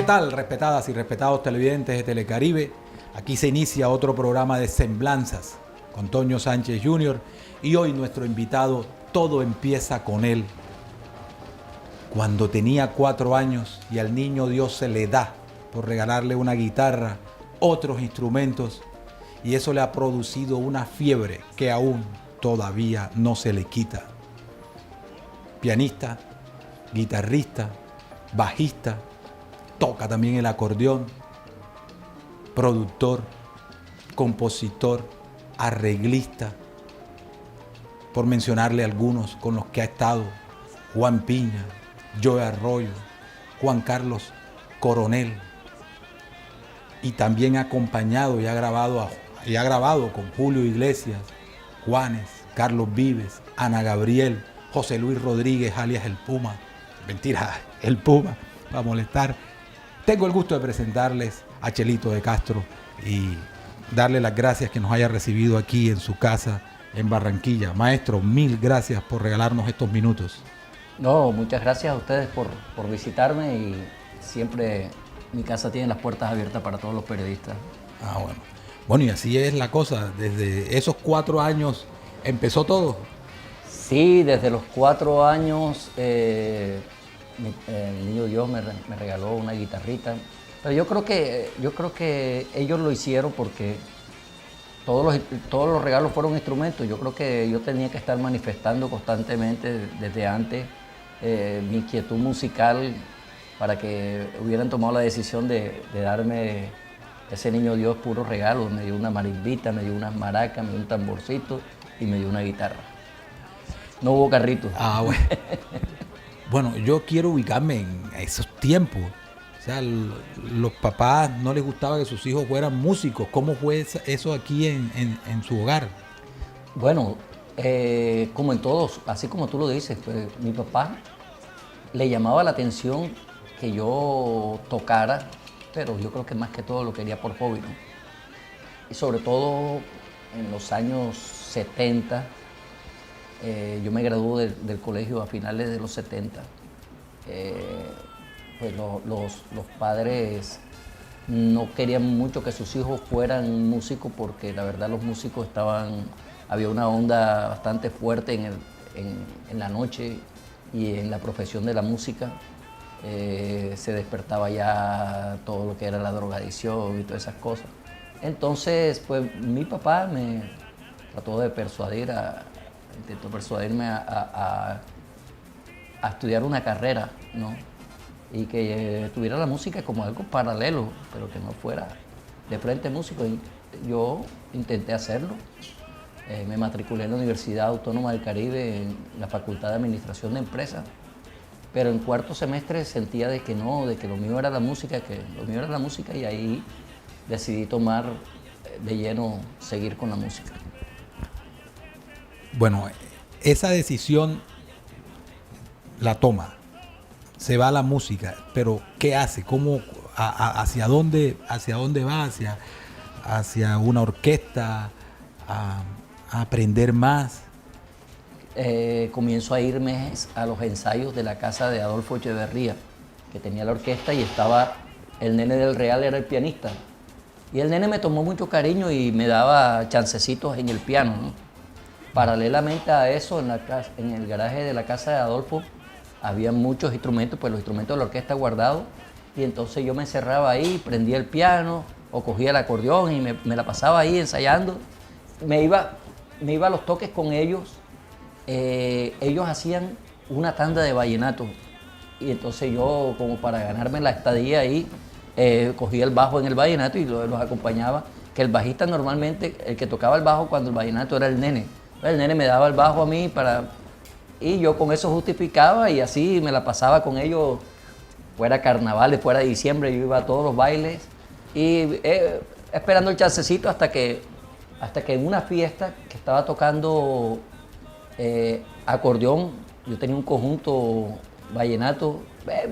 tal, respetadas y respetados televidentes de Telecaribe? Aquí se inicia otro programa de Semblanzas con Toño Sánchez Jr. y hoy nuestro invitado, todo empieza con él. Cuando tenía 4 años y al niño Dios se le da por regalarle una guitarra, otros instrumentos, y eso le ha producido una fiebre que aún todavía no se le quita. Pianista, guitarrista, bajista, toca también el acordeón, productor, compositor, arreglista, por mencionarle algunos con los que ha estado: Juan Piña, Joe Arroyo, Juan Carlos Coronel, y también ha acompañado y ha grabado con Julio Iglesias, Juanes, Carlos Vives, Ana Gabriel, José Luis Rodríguez, alias El Puma. Mentira, El Puma, para molestar. Tengo el gusto de presentarles a Chelito de Castro y darle las gracias que nos haya recibido aquí en su casa en Barranquilla. Maestro, mil gracias por regalarnos estos minutos. No, muchas gracias a ustedes por visitarme, y siempre mi casa tiene las puertas abiertas para todos los periodistas. Bueno. Bueno, y así es la cosa. Desde esos 4 años empezó todo. Sí, desde los 4 años el niño Dios me regaló una guitarrita. Pero yo creo que ellos lo hicieron porque todos los regalos fueron instrumentos. Yo creo que yo tenía que estar manifestando constantemente desde antes mi inquietud musical para que hubieran tomado la decisión de darme ese niño Dios puro regalo. Me dio una marimbita, me dio unas maracas, me dio un tamborcito y me dio una guitarra. No hubo carrito. Bueno. Bueno, yo quiero ubicarme en esos tiempos. O sea, los papás no les gustaba que sus hijos fueran músicos. ¿Cómo fue eso aquí en su hogar? Bueno, como en todos, así como tú lo dices, pues, mi papá le llamaba la atención que yo tocara, pero yo creo que más que todo lo quería por hobby, ¿no? Y sobre todo en los años 70, yo me gradué del colegio a finales de los 70. Pues los padres no querían mucho que sus hijos fueran músicos, porque la verdad los músicos había una onda bastante fuerte en la noche y en la profesión de la música. Se despertaba ya todo lo que era la drogadicción y todas esas cosas. Entonces, pues mi papá me trató de intentó persuadirme a estudiar una carrera, ¿no? Y que tuviera la música como algo paralelo, pero que no fuera de frente músico. Y yo intenté hacerlo. Me matriculé en la Universidad Autónoma del Caribe en la Facultad de Administración de Empresas, pero en 4º semestre sentía de que no, de que lo mío era la música, y ahí decidí tomar de lleno seguir con la música. Bueno, esa decisión la toma, se va a la música, pero ¿qué hace? ¿Cómo, hacia dónde va? ¿Hacia una orquesta? ¿A aprender más? Comienzo a irme a los ensayos de la casa de Adolfo Echeverría, que tenía la orquesta, y estaba el Nene del Real, era el pianista. Y el nene me tomó mucho cariño y me daba chancecitos en el piano, ¿no? Paralelamente a eso, en el garaje de la casa de Adolfo, había muchos instrumentos, pues los instrumentos de la orquesta guardados, y entonces yo me encerraba ahí, prendía el piano o cogía el acordeón y me la pasaba ahí ensayando. Me iba a los toques con ellos. Ellos hacían una tanda de vallenato, y entonces yo, como para ganarme la estadía ahí, cogía el bajo en el vallenato y los acompañaba, que el bajista normalmente, el que tocaba el bajo cuando el vallenato era el nene. El nene me daba el bajo a mí y yo con eso justificaba, y así me la pasaba con ellos, fuera carnavales, fuera diciembre, yo iba a todos los bailes y esperando el chancecito hasta que en una fiesta que estaba tocando acordeón, yo tenía un conjunto vallenato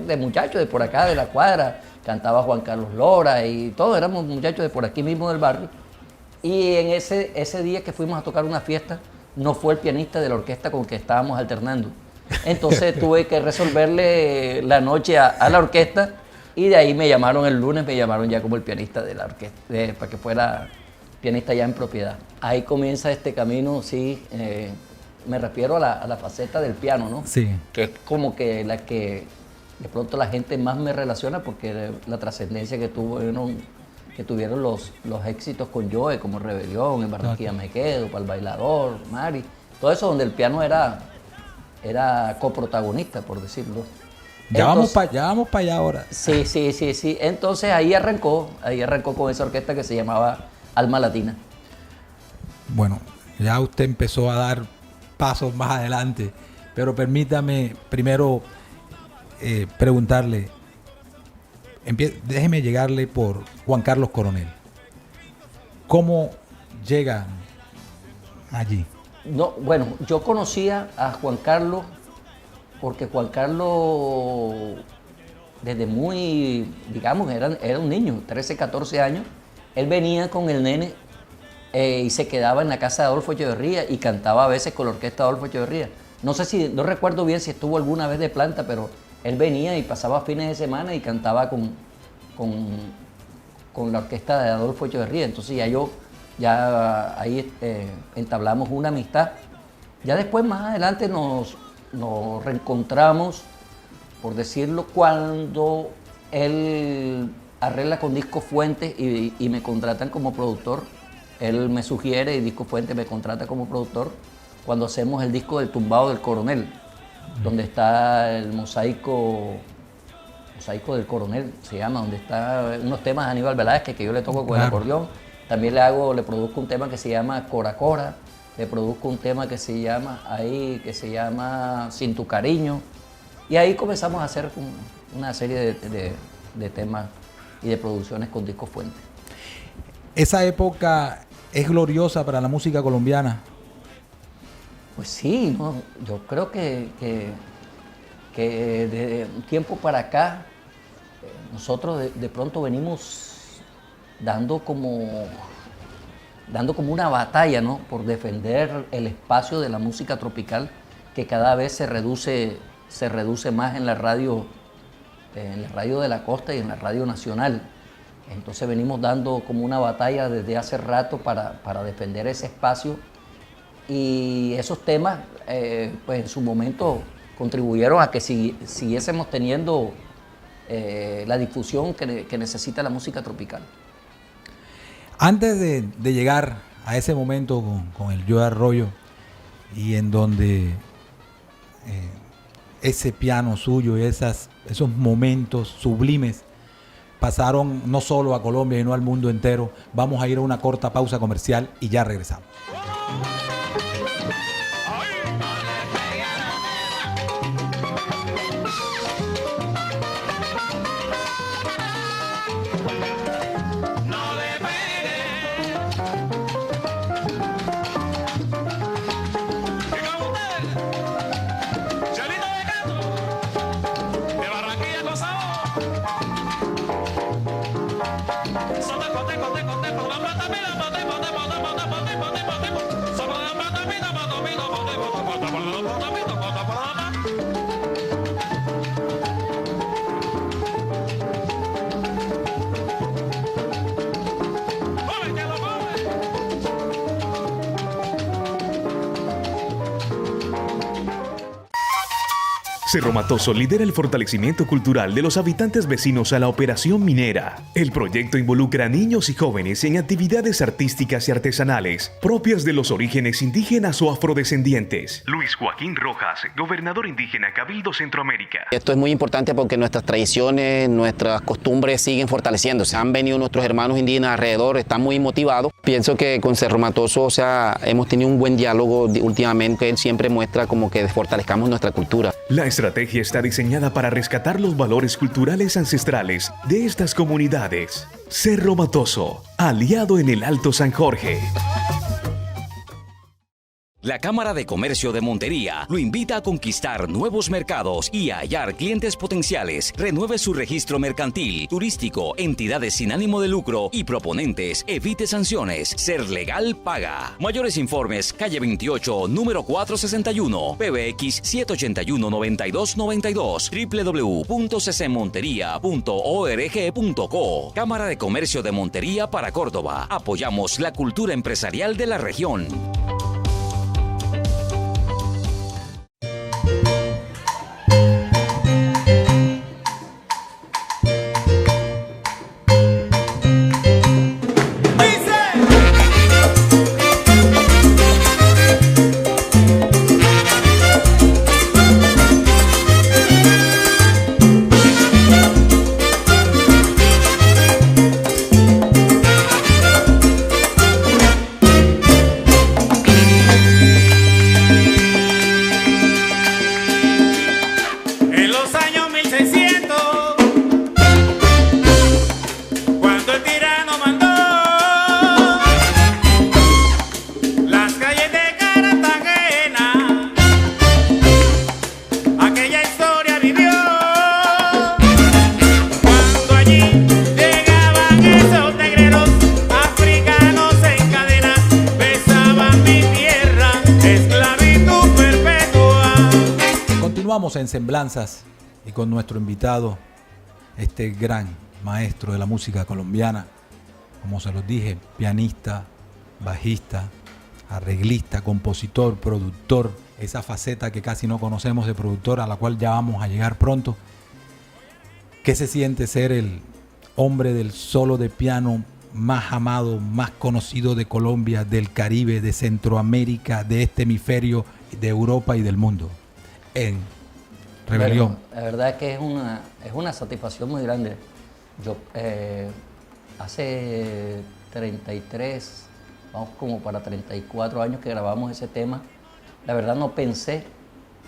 de muchachos de por acá, de la cuadra, cantaba Juan Carlos Lora y todos éramos muchachos de por aquí mismo del barrio, y en ese día que fuimos a tocar una fiesta, no fue el pianista de la orquesta con que estábamos alternando. Entonces tuve que resolverle la noche a la orquesta, Y de ahí me llamaron el lunes, me llamaron ya como el pianista de la orquesta, para que fuera pianista ya en propiedad. Ahí comienza este camino, sí, me refiero a la faceta del piano, ¿no? Sí. Que es como que la que de pronto la gente más me relaciona porque la trascendencia que tuvieron los éxitos con Joe, como Rebelión, En Barranquilla Me Quedo, Para el Bailador, Mari, todo eso donde el piano era coprotagonista, por decirlo. Ya vamos para allá ahora. Sí. Entonces ahí arrancó con esa orquesta que se llamaba Alma Latina. Bueno, ya usted empezó a dar pasos más adelante, pero permítame primero preguntarle, déjeme llegarle por Juan Carlos Coronel. ¿Cómo llega allí? No, bueno, yo conocía a Juan Carlos porque Juan Carlos desde muy, digamos, era un niño, 13, 14 años. Él venía con el nene y se quedaba en la casa de Adolfo Echeverría y cantaba a veces con la orquesta de Adolfo Echeverría. No recuerdo bien si estuvo alguna vez de planta, pero él venía y pasaba fines de semana y cantaba con la orquesta de Adolfo Echeverría. Entonces ya ahí entablamos una amistad. Ya después, más adelante, nos reencontramos, por decirlo, cuando él arregla con Disco Fuentes y me contratan como productor. Él me sugiere y Disco Fuentes me contrata como productor cuando hacemos el disco del Tumbado del Coronel, donde está el mosaico del Coronel, se llama, donde están unos temas de Aníbal Velázquez que yo le toco con el acordeón. También le produzco un tema que se llama Cora Cora, le produzco un tema que se llama Sin tu cariño. Y ahí comenzamos a hacer una serie de temas y de producciones con Disco Fuentes. Esa época es gloriosa para la música colombiana. Pues sí, ¿no? Yo creo que de un tiempo para acá nosotros de pronto venimos dando como una batalla, ¿no? Por defender el espacio de la música tropical que cada vez se reduce más en la radio de la costa y en la radio nacional. Entonces venimos dando como una batalla desde hace rato para defender ese espacio y esos temas pues en su momento contribuyeron a que siguiésemos teniendo la difusión que necesita la música tropical. Antes de llegar a ese momento con el Joe Arroyo y en donde ese piano suyo, esos momentos sublimes pasaron no solo a Colombia, sino al mundo entero. Vamos a ir a una corta pausa comercial y ya regresamos. Cerro Matoso lidera el fortalecimiento cultural de los habitantes vecinos a la operación minera. El proyecto involucra a niños y jóvenes en actividades artísticas y artesanales propias de los orígenes indígenas o afrodescendientes. Luis Joaquín Rojas, gobernador indígena Cabildo Centroamérica. Esto es muy importante porque nuestras tradiciones, nuestras costumbres siguen fortaleciéndose. Han venido nuestros hermanos indígenas alrededor, están muy motivados. Pienso que con Cerro Matoso, hemos tenido un buen diálogo últimamente. Él siempre muestra como que fortalezcamos nuestra cultura. La estrategia está diseñada para rescatar los valores culturales ancestrales de estas comunidades. Cerro Matoso, aliado en el Alto San Jorge. La Cámara de Comercio de Montería lo invita a conquistar nuevos mercados y a hallar clientes potenciales. Renueve su registro mercantil, turístico, entidades sin ánimo de lucro y proponentes. Evite sanciones. Ser legal paga. Mayores informes, calle 28, número 461, PBX 781-9292, www.ccmontería.org.co. Cámara de Comercio de Montería para Córdoba. Apoyamos la cultura empresarial de la región. En Semblanzas y con nuestro invitado, este gran maestro de la música colombiana, como se los dije, pianista, bajista, arreglista, compositor, productor, esa faceta que casi no conocemos de productor, a la cual ya vamos a llegar pronto. ¿Qué se siente ser el hombre del solo de piano más amado, más conocido de Colombia, del Caribe, de Centroamérica, de este hemisferio, de Europa y del mundo? En Rebelión. Bueno, la verdad es que es una satisfacción muy grande. Yo hace 33, vamos como para 34 años que grabamos ese tema. La verdad no pensé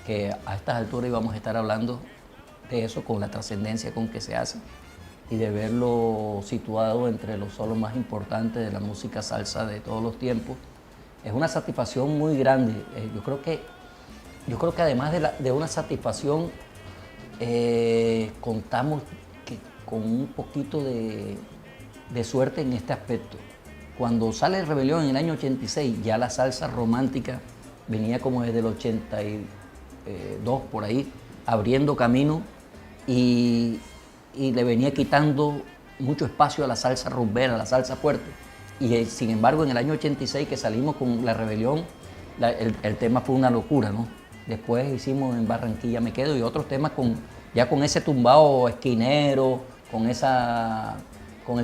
que a estas alturas íbamos a estar hablando de eso con la trascendencia con que se hace y de verlo situado entre los solos más importantes de la música salsa de todos los tiempos. Es una satisfacción muy grande. Yo creo que además de una satisfacción, contamos con un poquito de suerte en este aspecto. Cuando sale Rebelión en el año 86, ya la salsa romántica venía como desde el 82 por ahí, abriendo camino y le venía quitando mucho espacio a la salsa rumbera, a la salsa fuerte. Y sin embargo, en el año 86 que salimos con la Rebelión, el tema fue una locura, ¿no? Después hicimos En Barranquilla Me Quedo y otros temas ya con ese tumbado esquinero, con el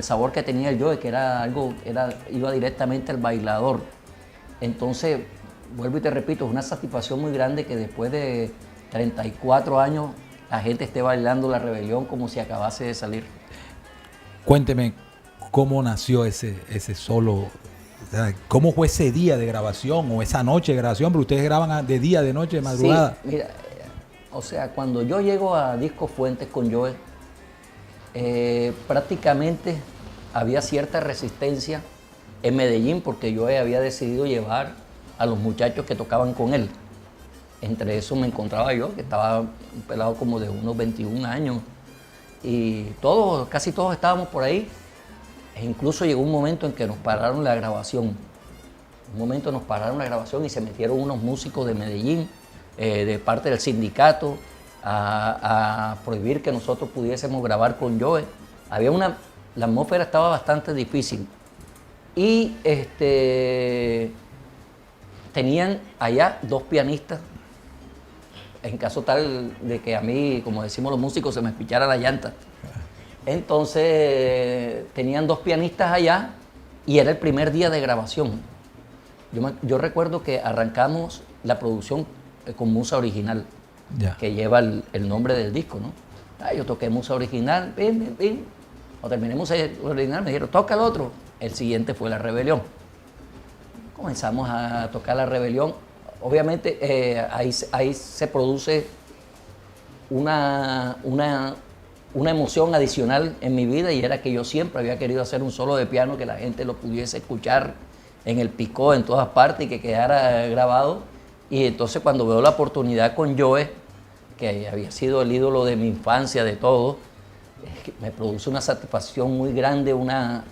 sabor que tenía el Joe, que iba directamente al bailador. Entonces, vuelvo y te repito, es una satisfacción muy grande que después de 34 años la gente esté bailando la Rebelión como si acabase de salir. Cuénteme, ¿cómo nació ese solo? ¿Cómo fue ese día de grabación o esa noche de grabación? Porque ustedes graban de día, de noche, de madrugada. Sí, mira, o sea, cuando yo llego a Disco Fuentes con Joe, prácticamente había cierta resistencia en Medellín porque Joe había decidido llevar a los muchachos que tocaban con él. Entre eso me encontraba yo, que estaba un pelado como de unos 21 años. Y casi todos estábamos por ahí. E incluso llegó un momento en que nos pararon la grabación. Y se metieron unos músicos de Medellín, de parte del sindicato, a prohibir que nosotros pudiésemos grabar con Joe. La atmósfera estaba bastante difícil. Y tenían allá dos pianistas, en caso tal de que a mí, como decimos los músicos, se me espichara la llanta. Entonces tenían dos pianistas allá y era el primer día de grabación. Yo recuerdo que arrancamos la producción con Musa Original, que lleva el nombre del disco, ¿no? Yo toqué Musa Original, cuando terminé Musa Original me dijeron, toca el otro. El siguiente fue La Rebelión. Comenzamos a tocar La Rebelión. Obviamente ahí se produce una emoción adicional en mi vida y era que yo siempre había querido hacer un solo de piano que la gente lo pudiese escuchar en el Picó, en todas partes, y que quedara grabado. Y entonces cuando veo la oportunidad con Joe, que había sido el ídolo de mi infancia, de todo, me produce una satisfacción muy grande, una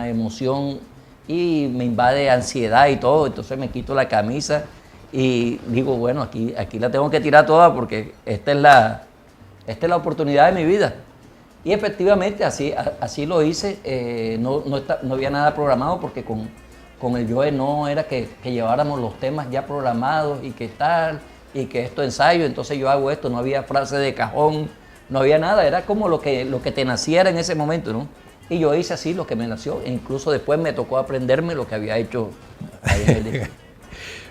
emoción, y me invade ansiedad y todo. Entonces me quito la camisa y digo, bueno, aquí la tengo que tirar toda porque esta es la oportunidad de mi vida. Y efectivamente así lo hice. No había nada programado porque con el Joe no era que lleváramos los temas ya programados y que tal, y que esto ensayo, entonces yo hago esto, no había frase de cajón, no había nada, era como lo que te naciera en ese momento, ¿no? Y yo hice así lo que me nació, e incluso después me tocó aprenderme lo que había hecho ahí en el disco.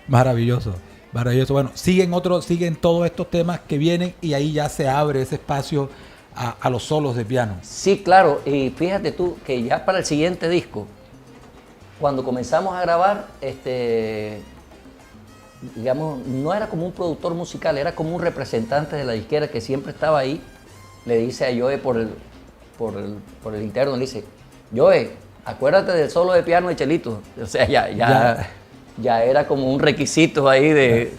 Maravilloso, maravilloso. Bueno, siguen todos estos temas que vienen y ahí ya se abre ese espacio a los solos de piano. Sí, claro, y fíjate tú que ya para el siguiente disco, cuando comenzamos a grabar, digamos, no era como un productor musical, era como un representante de la disquera que siempre estaba ahí. Le dice a Joe por el interno, le dice, Joe, acuérdate del solo de piano de Chelito. O sea, ya era como un requisito ahí de...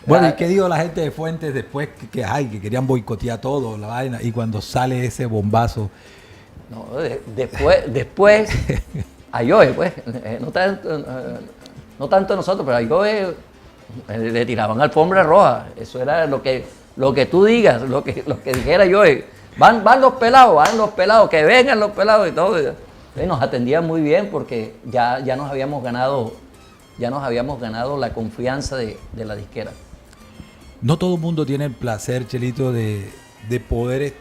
Bueno, ¿y qué dijo la gente de Fuentes después que querían boicotear todo, la vaina, y cuando sale ese bombazo? No, después a Joe, pues, no tanto nosotros, pero a Joe le tiraban alfombra roja. Eso era lo que tú digas, lo que dijera Joe. Van los pelados, que vengan los pelados y todo. Y nos atendían muy bien porque ya nos habíamos ganado la confianza de la disquera. No todo el mundo tiene el placer, Chelito, de poder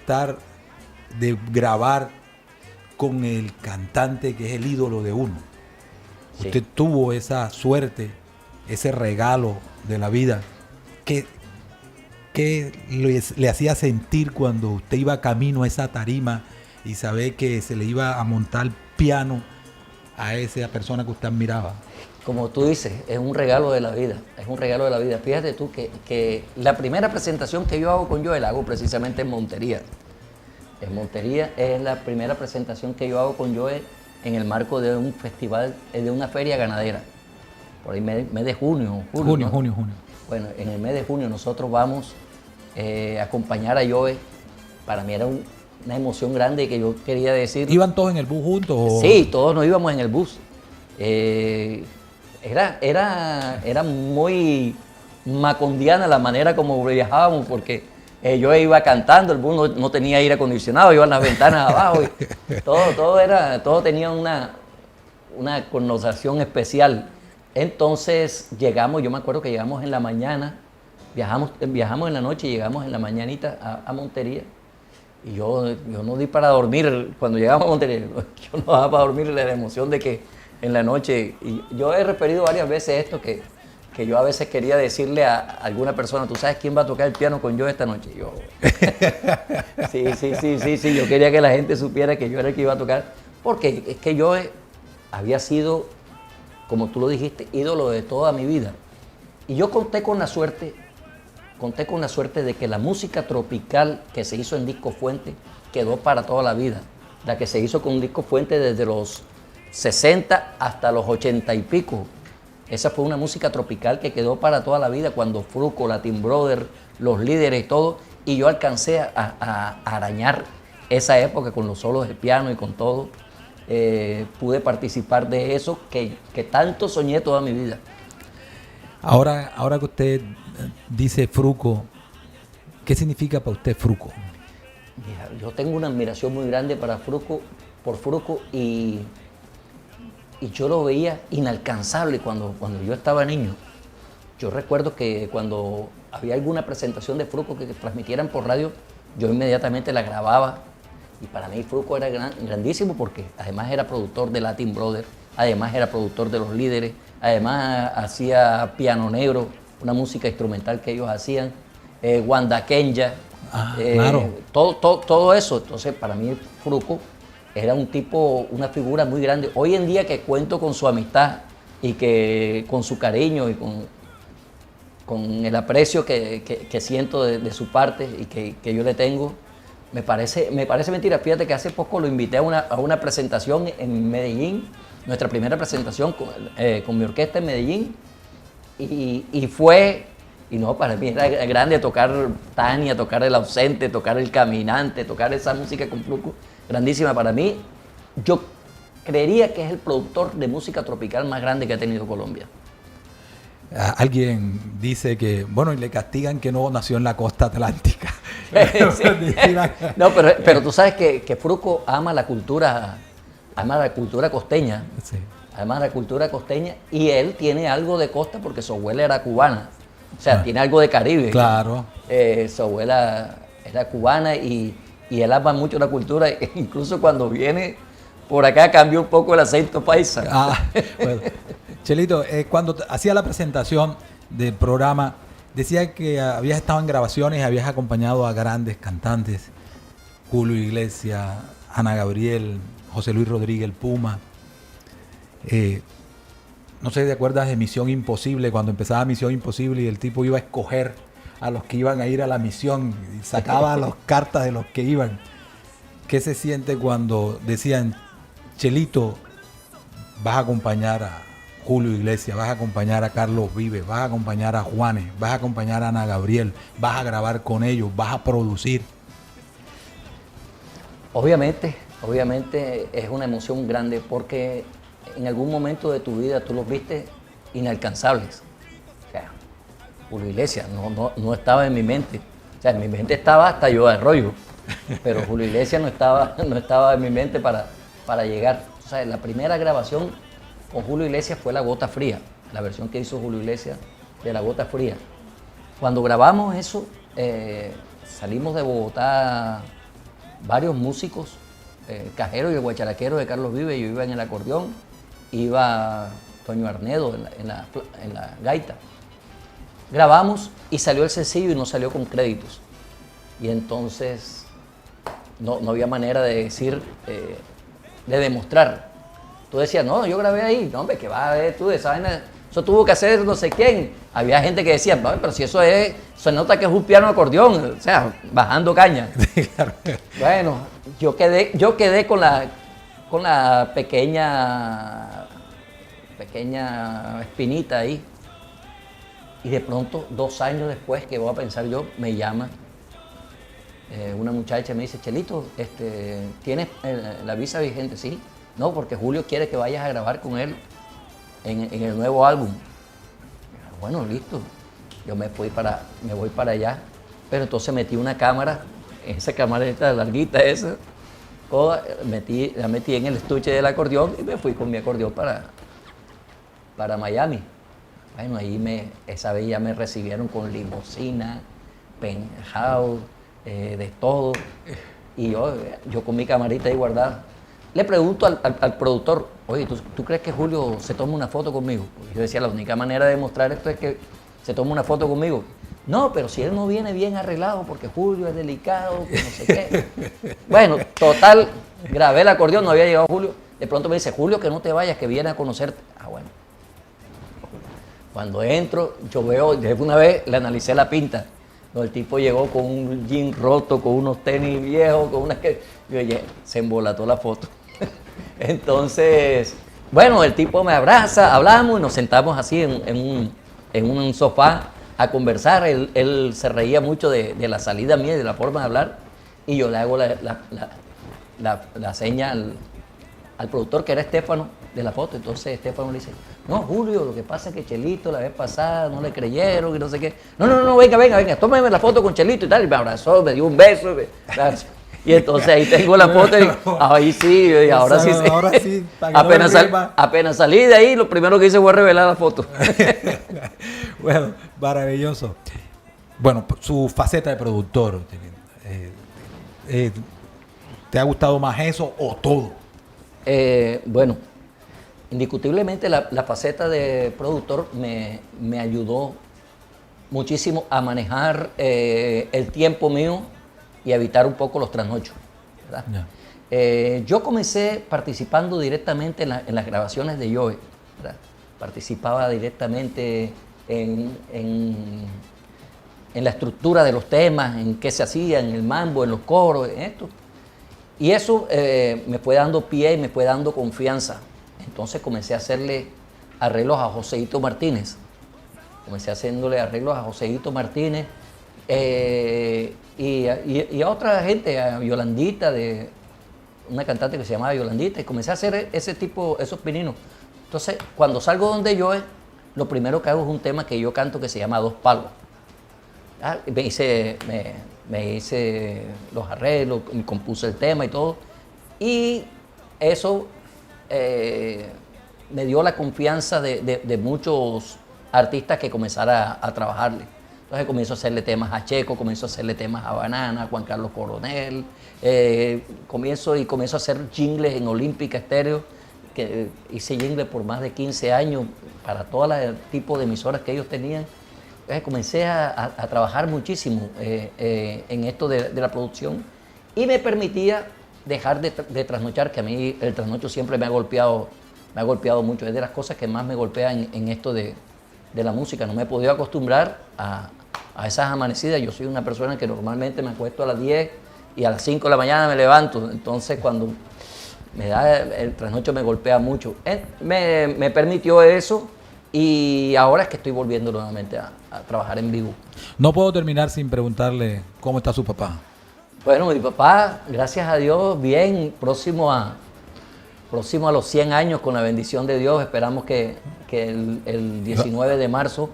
de grabar con el cantante que es el ídolo de uno. Sí. Usted tuvo esa suerte, ese regalo de la vida. ¿Qué le hacía sentir cuando usted iba camino a esa tarima y saber que se le iba a montar piano a esa persona que usted admiraba? Como tú dices, es un regalo de la vida, Fíjate tú que la primera presentación que yo hago con Joe la hago precisamente en Montería. En Montería es la primera presentación que yo hago con Joe en el marco de un festival, de una feria ganadera. Por ahí mes de junio. Junio. Bueno, en el mes de junio nosotros vamos a acompañar a Joe. Para mí era una emoción grande que yo quería decir. ¿Iban todos en el bus juntos? ¿O? Sí, todos nos íbamos en el bus. Era muy macondiana la manera como viajábamos porque yo iba cantando, el bus no tenía aire acondicionado, iban las ventanas abajo y todo tenía una connotación especial. Entonces yo me acuerdo que llegamos en la mañana, viajamos en la noche y llegamos en la mañanita a Montería. Y yo no di para dormir cuando llegamos a Montería, yo no daba para dormir la emoción de que en la noche, y yo he referido varias veces esto, que yo a veces quería decirle a alguna persona, ¿tú sabes quién va a tocar el piano con yo esta noche? Yo, sí, yo quería que la gente supiera que yo era el que iba a tocar, porque es que yo había sido, como tú lo dijiste, ídolo de toda mi vida. Y yo conté con la suerte de que la música tropical que se hizo en Disco Fuente quedó para toda la vida. La que se hizo con Disco Fuente desde los 60 hasta los 80 y pico. Esa fue una música tropical que quedó para toda la vida cuando Fruco, Latin Brother, Los Líderes y todo. Y yo alcancé a arañar esa época con los solos de piano y con todo. Pude participar de eso que tanto soñé toda mi vida. Ahora que usted dice Fruco, ¿qué significa para usted Fruco? Mira, yo tengo una admiración muy grande por Fruco y yo lo veía inalcanzable cuando yo estaba niño. Yo recuerdo que cuando había alguna presentación de Fruco que transmitieran por radio, yo inmediatamente la grababa. Y para mí Fruco era grandísimo porque además era productor de Latin Brother, además era productor de Los Líderes, además hacía Piano Negro, una música instrumental que ellos hacían, Wanda Kenya, claro. todo eso. Entonces para mí Fruco era un tipo, una figura muy grande. Hoy en día que cuento con su amistad y que con su cariño y con el aprecio que siento de su parte y que yo le tengo, me parece mentira. Fíjate que hace poco lo invité a una presentación en Medellín nuestra primera presentación con mi orquesta en Medellín. Y no, para mí era grande tocar Tania, tocar El Ausente, tocar El Caminante, tocar esa música con Fruco, grandísima para mí. Yo creería que es el productor de música tropical más grande que ha tenido Colombia. Alguien dice que, bueno, y le castigan que no nació en la costa atlántica. Sí. No, pero tú sabes que Fruco ama la cultura costeña. Sí. Ama la cultura costeña y él tiene algo de costa porque su abuela era cubana. O sea, tiene algo de Caribe. Claro. Su abuela era cubana y él ama mucho la cultura. Incluso cuando viene por acá cambió un poco el acento paisa. Bueno. Chelito, cuando hacía la presentación del programa, decía que habías estado en grabaciones y habías acompañado a grandes cantantes, Julio Iglesias, Ana Gabriel, José Luis Rodríguez, el Puma. No sé si te acuerdas de Misión Imposible, cuando empezaba Misión Imposible y el tipo iba a escoger a los que iban a ir a la misión y sacaba las cartas de los que iban. ¿Qué se siente cuando decían, Chelito, vas a acompañar a Julio Iglesias, vas a acompañar a Carlos Vives, vas a acompañar a Juanes, vas a acompañar a Ana Gabriel, vas a grabar con ellos, vas a producir? Obviamente es una emoción grande porque en algún momento de tu vida tú los viste inalcanzables. O sea, Julio Iglesias no estaba en mi mente. O sea, en mi mente estaba hasta Yo Arroyo, pero Julio Iglesias no estaba en mi mente para llegar. O sea, la primera grabación con Julio Iglesias fue La Gota Fría, la versión que hizo Julio Iglesias de La Gota Fría. Cuando grabamos eso, salimos de Bogotá varios músicos, Cajero y el guacharaquero de Carlos Vives. Yo iba en el acordeón, iba Toño Arnedo en la gaita. Grabamos y salió el sencillo y no salió con créditos. Y entonces no había manera de decir, de demostrar. Tú decías, no, yo grabé ahí. No, hombre, que vas a ver tú de esa vaina. Eso tuvo que hacer no sé quién. Había gente que decía, no, pero si eso se nota que es un piano acordeón, o sea, bajando caña. Bueno, yo quedé con la pequeña espinita ahí. Y de pronto, 2 años después, que voy a pensar yo, me llama una muchacha y me dice, Chelito, ¿tienes la visa vigente? Sí. No, porque Julio quiere que vayas a grabar con él en el nuevo álbum. Bueno, listo. Yo me voy para allá. Pero entonces metí una cámara, esa camareta larguita esa, la metí en el estuche del acordeón y me fui con mi acordeón para Miami. Bueno, ahí esa vez ya me recibieron con limusina, penthouse, de todo. Y yo con mi camarita ahí guardada. Le pregunto al productor, oye, ¿tú crees que Julio se toma una foto conmigo? Yo decía, la única manera de demostrar esto es que se tome una foto conmigo. No, pero si él no viene bien arreglado, porque Julio es delicado, que no sé qué. Bueno, total, grabé el acordeón, no había llegado Julio. De pronto me dice, Julio, que no te vayas, que viene a conocerte. Ah, bueno. Cuando entro, yo veo, de una vez le analicé la pinta. No, el tipo llegó con un jean roto, con unos tenis viejos, con yo oye, se embolató la foto. Entonces, bueno, el tipo me abraza, hablamos y nos sentamos así en un sofá a conversar. Él se reía mucho de la salida mía y de la forma de hablar. Y yo le hago la seña al productor, que era Estefano, de la foto. Entonces Estefano le dice, no, Julio, lo que pasa es que Chelito la vez pasada no le creyeron y no sé qué. No, venga, tómeme la foto con Chelito y tal. Y me abrazó, me dio un beso. Y entonces ahí tengo la foto y ahí sí, y ahora sí. Ahora sí, apenas salí de ahí, lo primero que hice fue revelar la foto. Bueno, maravilloso. Bueno, su faceta de productor, ¿te ha gustado más eso o todo? Bueno, indiscutiblemente la faceta de productor me ayudó muchísimo a manejar el tiempo mío y a evitar un poco los trasnochos, ¿verdad? Yeah. Yo comencé participando directamente en las grabaciones de Joe, ¿verdad? Participaba directamente en la estructura de los temas, en qué se hacía, en el mambo, en los coros, en esto. Y eso me fue dando pie y me fue dando confianza Entonces comencé a hacerle arreglos a Joseito Martínez. Comencé haciéndole arreglos a Joseito Martínez y a otra gente, a Yolandita, de una cantante que se llamaba Yolandita, y comencé a hacer esos pininos. Entonces, cuando salgo donde yo, lo primero que hago es un tema que yo canto que se llama Dos Palos. Me hice los arreglos, me compuse el tema y todo. Y eso me dio la confianza de muchos artistas que comenzara a trabajarle. Entonces comienzo a hacerle temas a Checo, comienzo a hacerle temas a Banana, a Juan Carlos Coronel. Comienzo a hacer jingles en Olímpica Estéreo, que hice jingles por más de 15 años para todo el tipo de emisoras que ellos tenían. Entonces comencé a trabajar muchísimo en esto de la producción y me permitía dejar de trasnochar, que a mí el trasnocho siempre me ha golpeado mucho. Es de las cosas que más me golpean en esto de la música. No me he podido acostumbrar a esas amanecidas. Yo soy una persona que normalmente me acuesto a las 10 y a las 5 de la mañana me levanto. Entonces cuando me da el trasnocho me golpea mucho. Me permitió eso y ahora es que estoy volviendo nuevamente a trabajar en vivo. No puedo terminar sin preguntarle cómo está su papá. Bueno, mi papá, gracias a Dios, bien, próximo a los 100 años, con la bendición de Dios. Esperamos que el 19 de marzo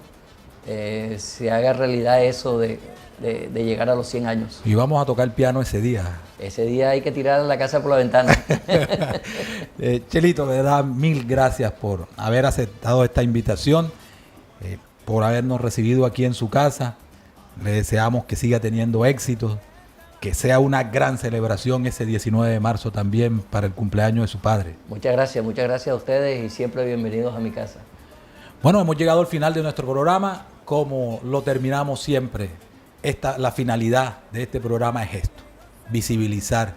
se haga realidad eso de llegar a los 100 años. Y vamos a tocar piano ese día. Ese día hay que tirar la casa por la ventana. Chelito, de verdad, mil gracias por haber aceptado esta invitación, por habernos recibido aquí en su casa. Le deseamos que siga teniendo éxito, que sea una gran celebración ese 19 de marzo también para el cumpleaños de su padre. Muchas gracias a ustedes y siempre bienvenidos a mi casa. Bueno, hemos llegado al final de nuestro programa, como lo terminamos siempre. La finalidad de este programa es esto: visibilizar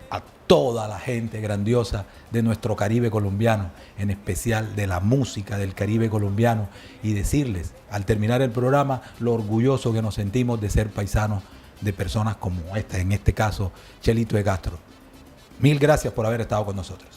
a toda la gente grandiosa de nuestro Caribe colombiano, en especial de la música del Caribe colombiano, y decirles, al terminar el programa, lo orgulloso que nos sentimos de ser paisanos de personas como esta, en este caso, Chelito de Castro. Mil gracias por haber estado con nosotros.